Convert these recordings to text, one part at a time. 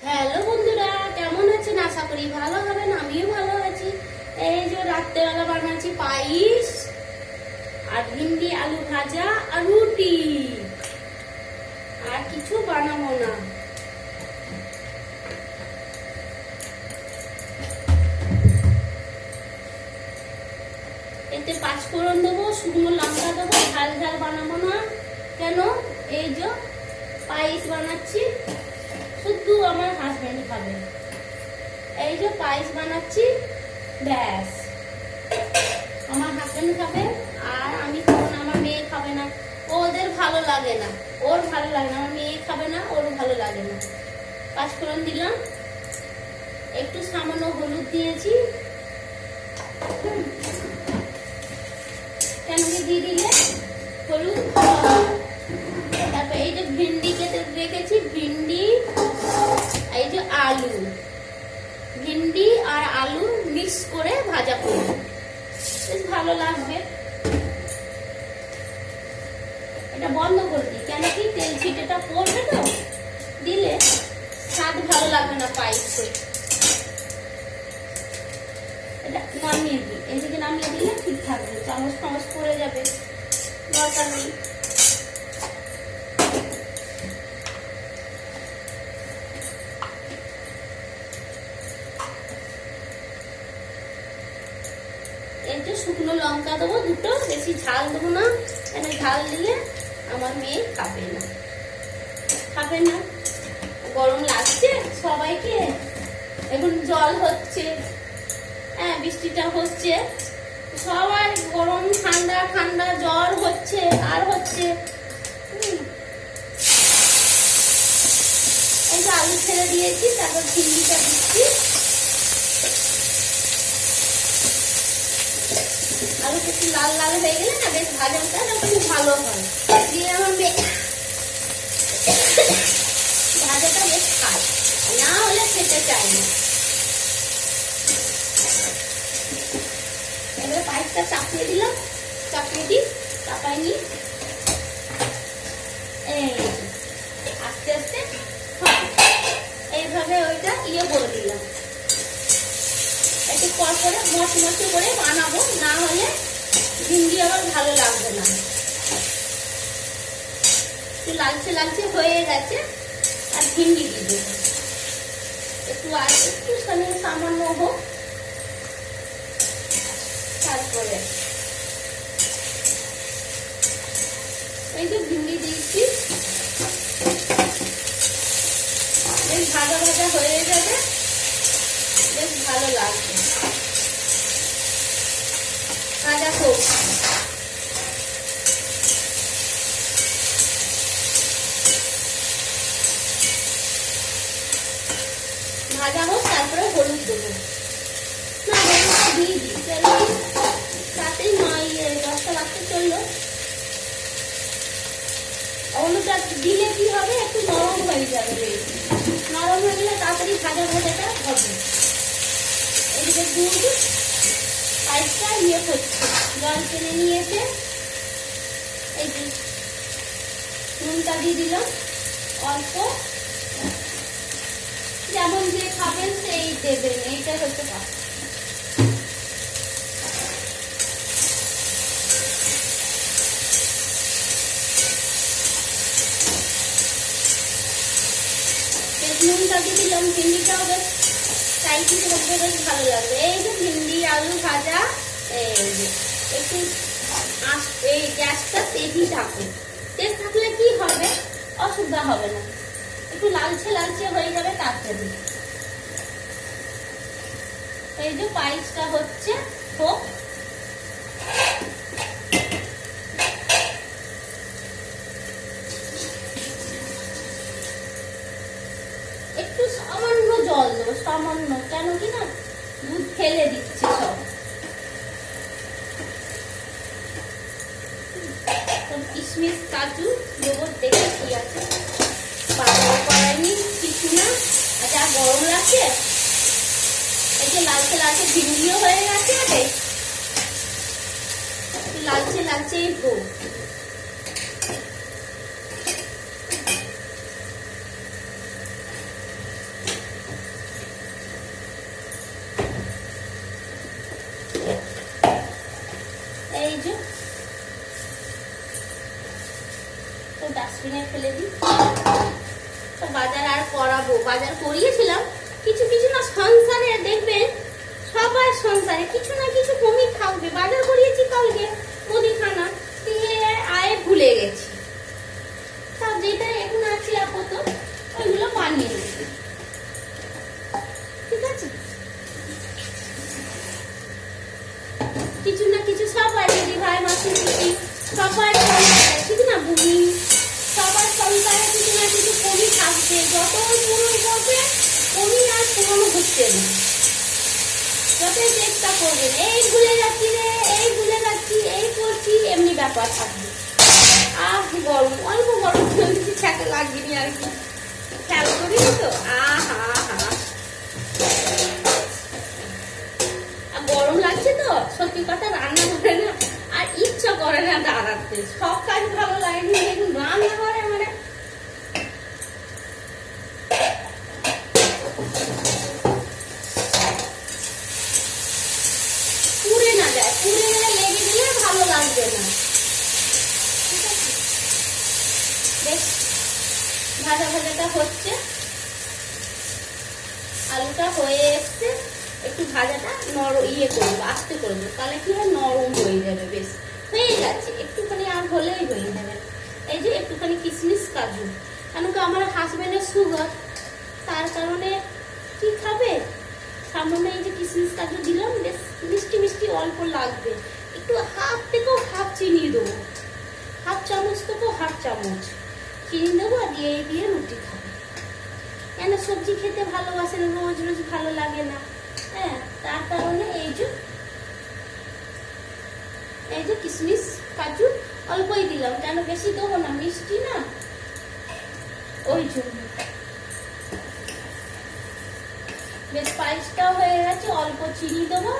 Hello বন্ধুরা, কেমন আছেন? আশা করি ভালো হবেন। আমিও ভালো আছি। এই যে রাত্রেবেলা বানাচ্ছি পায়েস আর ভিন্ডি আলু ভাজা আর রুটি, আর কিছু বানাবো না। এতে পাঁচফোড়ন দেবো, শুকনো লঙ্কা দেবো। ঝাল ঝাল বানাবো না। কেন? এই যে পায়েস বানাচ্ছি, শুধু আমার হাজবেন্ড খাবে। এই যে পায়েস বানাচ্ছি, ব্যাস আমার হাজবেন্ড খাবে আর আমি খাবো না। আমার মেয়ে খাবে না, ওদের ভালো লাগে না, ওর ভালো লাগে না। আমার মেয়ে খাবে না, ওর ভালো লাগে না। পাঁচফোড়ন দিলাম, একটু সামান্য হলুদ দিয়েছি। কেন কি দিয়ে দিলে হলুদ। তারপর এই যে ভিন্ডি কেটে রেখেছি, ভিন্ডি, এই যে আলু, ভিন্ডি আর আলু মিক্স করে ভাজা করব, বেশ ভালো লাগবে। এটা বন্ধ করে দিই, কেন কি তেল ছিটেটা পড়বে তো, দিলে স্বাদ ভালো লাগবে না পায়েসে। এটা নামিয়ে দিই, এইদিকে নামিয়ে দিলে ঠিক থাকবে, চামচ টামচ পড়ে যাবে, দরকার নেই। এই যে শুকনো লঙ্কা দেবো দুটো, বেশি ঝাল দেবো না, কেন ঝাল দিলে আমার মেয়ে খাবে না, খাবে না। গরম লাগছে সবাইকে, এখন জল হচ্ছে, হ্যাঁ বৃষ্টিটা হচ্ছে, সবাই গরম ঠান্ডা ঠান্ডা জ্বর হচ্ছে আর হচ্ছে। এই যে আলু ছেড়ে দিয়েছি, তারপর ভিন্ডিটা দিচ্ছি। আলু একটু লাল লাল হয়ে গেলে না, বেশ ভাজাটা খুব ভালো হয়, দিয়ে আমার মেয়ে ভাজাটা বেশ খায়, না হলে খেতে চাই না। এবারে পায়েসটা চাপিয়ে দিলাম, চাপিয়ে দিই, চাপাই নি, এই আস্তে আস্তে এইভাবে ওইটা করে দিলাম। একটু পর করে মচমচে করে বানাবো, না হলে ভিন্ডি আবার ভালো লাগবে না। একটু লালচে লালচে হয়ে গেছে, আর ভিন্ডি দিব একটু, আর একটু সামান্য হোক, তারপরে এই যে ভিন্ডি দিয়েছি, বেশ ভাজা ভাজা হয়ে যাবে, বেশ ভালো লাগবে। ভাজা হোক, ভাজা হোক, তারপরে হলুদ দেবো। না হলুদটা দিয়ে দিই, কেন তাতেই 9-10টা বাজতে চললো। হলুদটা দিলে কি হবে, একটু নরম হয়ে যাবে, নরম হয়ে গেলে তাড়াতাড়ি ভাজা ভাজাটা হবে। এদিকে দুধ পায়েসটা করছে, জল টেনে নিয়েছে। এই যে নুনটা দিয়ে দিলাম অল্প, যেমন যে খাবেন সেই দেবেন, এইটা হচ্ছে কথা। নুনটা দিয়ে দিলাম, ভিন্ডিটাও বেশ টাইটি করতে বেশ ভালো লাগবে। এই যে ভিন্ডি আলু ভাজা, এই যে একটু এই গ্যাসটা তেজই থাকবে, তেজ থাকলে কি হবে, অসুবিধা হবে না, একটু লালচে লালচে হয়ে যাবে তাড়াতাড়ি। এই যে পায়েসটা হচ্ছে, হোক। একটু সামান্য জল দেবো, সামান্য, কেন কি না দুধ ফেলে দিচ্ছি সব। কিশমিশ কাজু দেবো, দেখে কি আছে, বাজার করাইনি কিছু না। আর যা গরম লাগছে, এই যে লালচে লালচে ভিন্ডিও হয়ে গেছে, লালচে লালচেই হোক। ডাস্টবিনে ফেলে দিই। তো বাজার আর করাবো, বাজার করিয়েছিলাম। কিছু কিছু না সংসারে দেখবেন, সবার সংসারে কিছু না কিছু কমই থাকবে। বাজার করিয়েছি কালকে মুদিখানা, দিয়ে আয়ে ভুলে গেছি। তা যেটা এখন আছে আপাতত ওইগুলো বানিয়ে নেব, ঠিক আছে? কিছু না কিছু সবাই, দিদি ভাই মাসি পিসি সবার সংসারে, ঠিক না বুনি, সবার সংসারে কিছু না কিছু কমই থাকবে। যতই পূরণ করবে কমই আর পূরণ হচ্ছে না। যতই চেষ্টা করবেন, এই ভুলে যাচ্ছি রে, এই ভুলে যাচ্ছি, এই করছি, এমনি ব্যাপার থাকবে। গরম, অল্প গরম কিছু খেতে লাগেনি আর কি, খেয়াল করিনি তো। গরম লাগছে তো, সত্যি কথা রান্না করে না আর ইচ্ছা করে না দাঁড়াতে। সব কাজ ভালো লাগেনি, এখন রান্না করে মানে পুড়ে না যায়, পুড়ে গেলে লেগে গেলে ভালো লাগবে না। ঠিক আছে, বেশ ভাজা ভাজাটা হচ্ছে, আলুটা হয়ে এসছে। একটু ভাজাটা করবো, আস্তে করবো, তাহলে কি হয় নরম হয়ে যাবে। বেশ হয়ে যাচ্ছে, একটুখানি আর হলেই হয়ে যাবে। এই যে একটুখানি কিশমিশ কাজু, কেন কি আমার হাজবেন্ডের সুগার, তার কারণে কি খাবে, সামান্য এই যে কিশমিশ কাজু দিলাম। বেশ মিষ্টি মিষ্টি অল্প লাগবে। একটু হাফ থেকেও হাফ চিনি দেবো, হাফ চামচ থেকেও হাফ চামচ চিনি দেবো, আর দিয়ে রুটি খাবে। কেন সবজি খেতে ভালোবাসে না, রোজ রোজ ভালো লাগে না। হ্যাঁ, তার কারণে এই যে কিশমিশ কাজু অল্পই দিলাম, কেন বেশি দেবো না, মিষ্টি না, ওই জন্য। বেশ পায়েসটাও হয়ে গেছে, অল্প চিনি দেবো।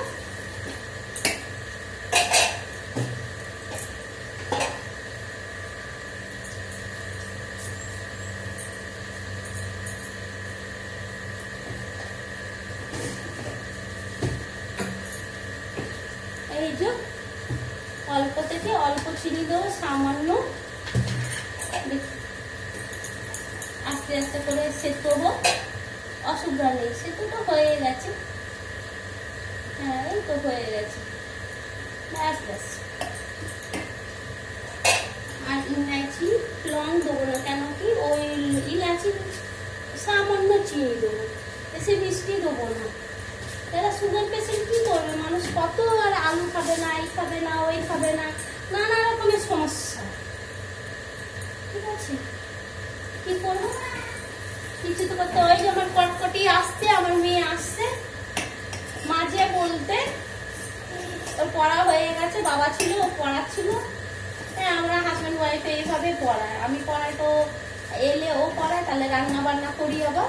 এই যে অল্প থেকে অল্প চিনি দেবো, সামান্য আস্তে আস্তে করে সেঁকবো, অসুবিধা নেই। সেতুটা হয়ে গেছে, হ্যাঁ এই তো হয়ে গেছে, ব্যাস ব্যাস। আর ইলাচি লং দেবো না, কেন কি ওই ইলাচি সামান্য চিনি দেবো, বেশি মিষ্টি দেবো না। এরা সুগার পেশেন্ট কি করবে, মানুষ কত আর আলু খাবে না, এই খাবে না, ওই খাবে না, নানা রকমের সমস্যা। ঠিক আছে, কি করবো, কিছু তো করতে। ওই যে আমার কটকটি আসছে, আমার মেয়ে আসছে মাঝে বলতে, ওর পড়া হয়ে গেছে, বাবা ছিল ও পড়াচ্ছিল। হ্যাঁ, আমরা হাজব্যান্ড ওয়াইফ এইভাবে পড়ায়, আমি পড়াই তো এলে ও পড়ায়, তাহলে রান্না বান্না করি আবার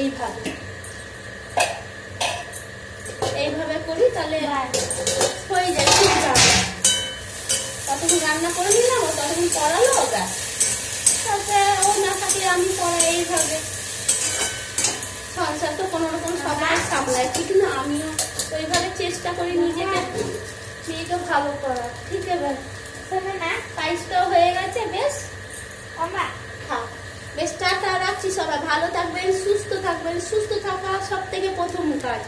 এইভাবে করি, তাহলে হয়ে যায়। ততক্ষণ রান্না করে নিলাম, ও ততক্ষণ পড়ালো, ওটা তারপরে ও না থাকলে আমি পড়াই। এইভাবে সংসার তো কোনো রকম সবাই সামলায়, ঠিক না? আমিও ওইভাবে চেষ্টা করি নিজেকে, মেয়েকে ভালো করা। ঠিক আছে না, পায়েসটাও হয়ে গেছে। বেশ খাও, বেশ টাটা, রাখছি। সবাই ভালো থাকবেন, সুস্থ থাকবেন। সুস্থ থাকা সব থেকে প্রথম কাজ।